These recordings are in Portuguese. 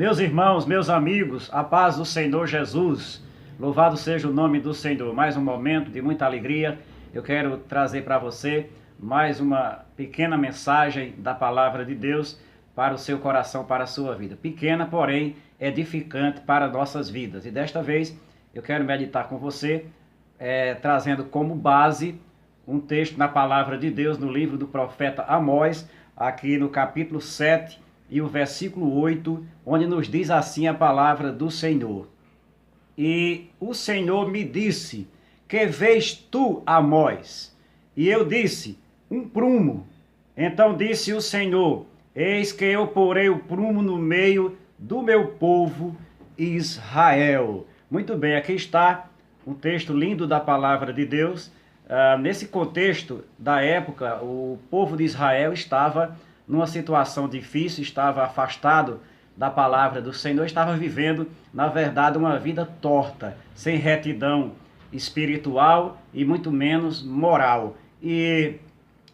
Meus irmãos, meus amigos, a paz do Senhor Jesus, louvado seja o nome do Senhor. Mais um momento de muita alegria, eu quero trazer para você mais uma pequena mensagem da palavra de Deus para o seu coração, para a sua vida. Pequena, porém, edificante para nossas vidas. E desta vez eu quero meditar com você, trazendo como base um texto na palavra de Deus, no livro do profeta Amós, aqui no capítulo 7, e o versículo 8, onde nos diz assim a palavra do Senhor. E o Senhor me disse, que vês tu, Amós? E eu disse, um prumo. Então disse o Senhor, eis que eu porei o prumo no meio do meu povo Israel. Muito bem, aqui está um texto lindo da palavra de Deus. Nesse contexto da época, o povo de Israel estava numa situação difícil, estava afastado da palavra do Senhor, estava vivendo, na verdade, uma vida torta, sem retidão espiritual e muito menos moral. E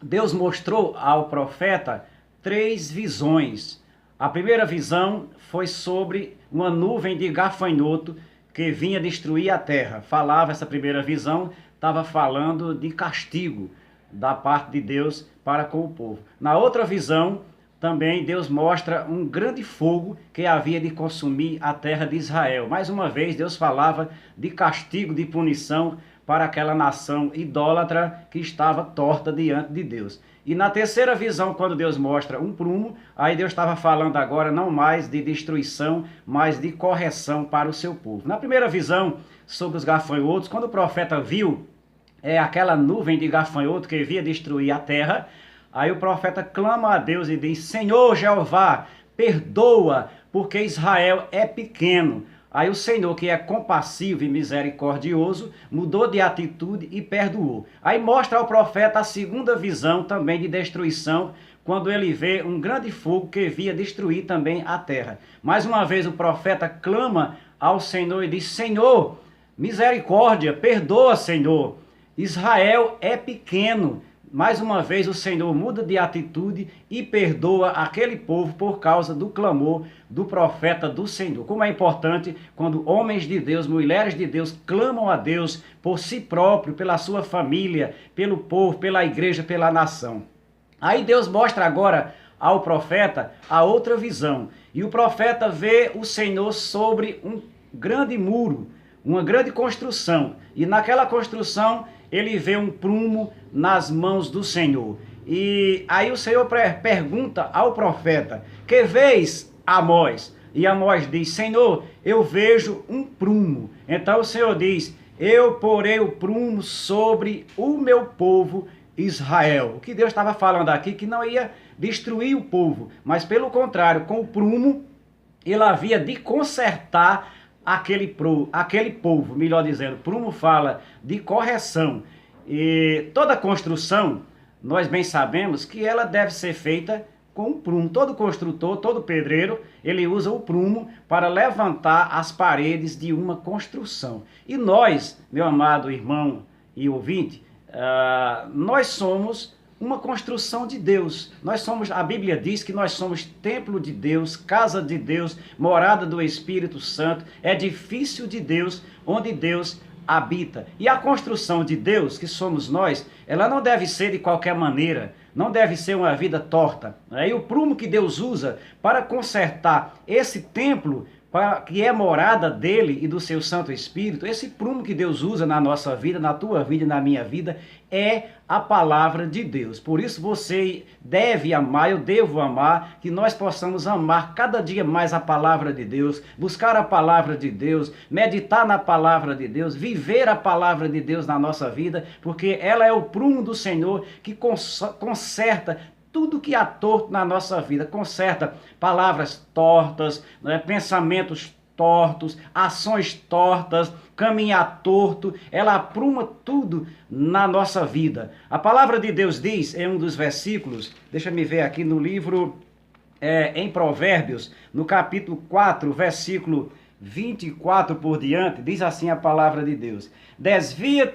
Deus mostrou ao profeta 3 visões. A primeira visão foi sobre uma nuvem de gafanhoto que vinha destruir a terra. Essa primeira visão estava falando de castigo da parte de Deus para com o povo. Na outra visão, também Deus mostra um grande fogo que havia de consumir a terra de Israel. Mais uma vez, Deus falava de castigo, de punição para aquela nação idólatra que estava torta diante de Deus. E na terceira visão, quando Deus mostra um prumo, aí Deus estava falando agora não mais de destruição, mas de correção para o seu povo. Na primeira visão, sobre os gafanhotos, quando o profeta viu aquela nuvem de gafanhoto que via destruir a terra, aí o profeta clama a Deus e diz, Senhor Jeová, perdoa, porque Israel é pequeno. Aí o Senhor, que é compassivo e misericordioso, mudou de atitude e perdoou. Aí mostra ao profeta a segunda visão também de destruição, quando ele vê um grande fogo que via destruir também a terra. Mais uma vez o profeta clama ao Senhor e diz, Senhor, misericórdia, perdoa, Senhor. Israel é pequeno. Mais uma vez o Senhor muda de atitude e perdoa aquele povo por causa do clamor do profeta do Senhor. Como é importante quando homens de Deus, mulheres de Deus clamam a Deus por si próprio, pela sua família, pelo povo, pela igreja, pela nação. Aí Deus mostra agora ao profeta a outra visão. E o profeta vê o Senhor sobre um grande muro, uma grande construção. E naquela construção ele vê um prumo nas mãos do Senhor. E aí o Senhor pergunta ao profeta, que vês, Amós? E Amós diz, Senhor, eu vejo um prumo. Então o Senhor diz, eu porei o prumo sobre o meu povo Israel. O que Deus estava falando aqui, que não ia destruir o povo, mas pelo contrário, com o prumo, ele havia de consertar aquele povo, melhor dizendo. Prumo fala de correção. E toda construção, nós bem sabemos que ela deve ser feita com o prumo. Todo construtor, todo pedreiro, ele usa o prumo para levantar as paredes de uma construção. E nós, meu amado irmão e ouvinte, nós somos uma construção de Deus. A Bíblia diz que nós somos templo de Deus, casa de Deus, morada do Espírito Santo, edifício de Deus, onde Deus habita. E a construção de Deus, que somos nós, ela não deve ser de qualquer maneira, não deve ser uma vida torta. E o prumo que Deus usa para consertar esse templo, que é morada dele e do seu Santo Espírito, esse prumo que Deus usa na nossa vida, na tua vida e na minha vida, é a palavra de Deus. Por isso você deve amar, eu devo amar, que nós possamos amar cada dia mais a palavra de Deus, buscar a palavra de Deus, meditar na palavra de Deus, viver a palavra de Deus na nossa vida, porque ela é o prumo do Senhor que conserta tudo que há torto na nossa vida, conserta palavras tortas, pensamentos tortos, ações tortas, caminhar torto, ela apruma tudo na nossa vida. A palavra de Deus diz, em um dos versículos, deixa-me ver aqui no livro, em Provérbios, no capítulo 4, versículo 24 por diante, diz assim a palavra de Deus, desvia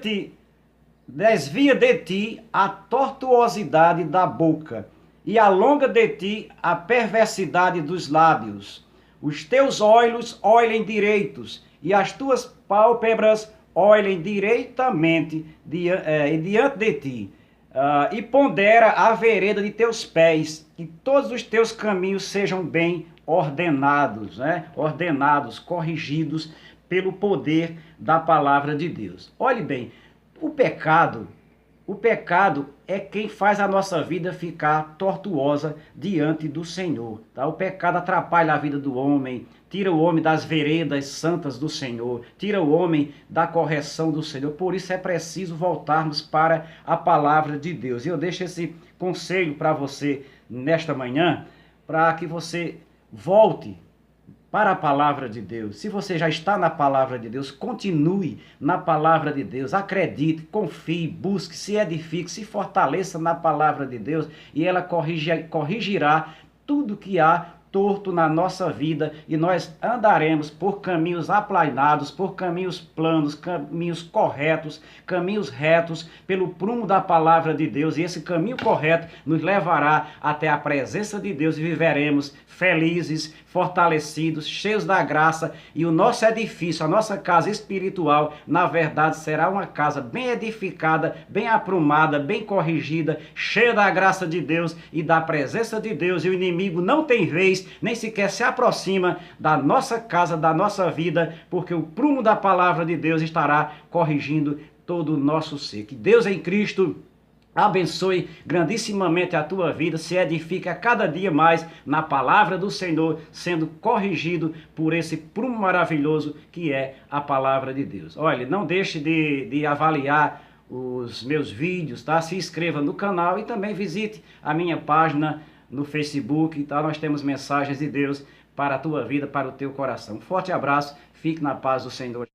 de ti a tortuosidade da boca, e alonga de ti a perversidade dos lábios. os teus olhos olhem direitos e as tuas pálpebras olhem direitamente diante de ti. E pondera a vereda de teus pés, que todos os teus caminhos sejam bem ordenados, né? Ordenados, corrigidos pelo poder da palavra de Deus. Olhe bem, o pecado é quem faz a nossa vida ficar tortuosa diante do Senhor. Tá? O pecado atrapalha a vida do homem, tira o homem das veredas santas do Senhor, tira o homem da correção do Senhor. Por isso é preciso voltarmos para a palavra de Deus. E eu deixo esse conselho para você nesta manhã, para que você volte para a palavra de Deus. Se você já está na palavra de Deus, continue na palavra de Deus, acredite, confie, busque, se edifique, se fortaleça na palavra de Deus e ela corrigirá tudo que há torto na nossa vida e nós andaremos por caminhos aplanados, por caminhos planos, caminhos corretos, caminhos retos, pelo prumo da palavra de Deus, e esse caminho correto nos levará até a presença de Deus e viveremos felizes, fortalecidos, cheios da graça, e o nosso edifício, a nossa casa espiritual, na verdade será uma casa bem edificada, bem aprumada, bem corrigida, cheia da graça de Deus e da presença de Deus, e o inimigo não tem vez, nem sequer se aproxima da nossa casa, da nossa vida, porque o prumo da palavra de Deus estará corrigindo todo o nosso ser. Que Deus em Cristo abençoe grandissimamente a tua vida, se edifique a cada dia mais na palavra do Senhor, sendo corrigido por esse prumo maravilhoso que é a palavra de Deus. Olha, não deixe de avaliar os meus vídeos, tá? Se inscreva no canal e também visite a minha página no Facebook, tá? Nós temos mensagens de Deus para a tua vida, para o teu coração. Um forte abraço, fique na paz do Senhor.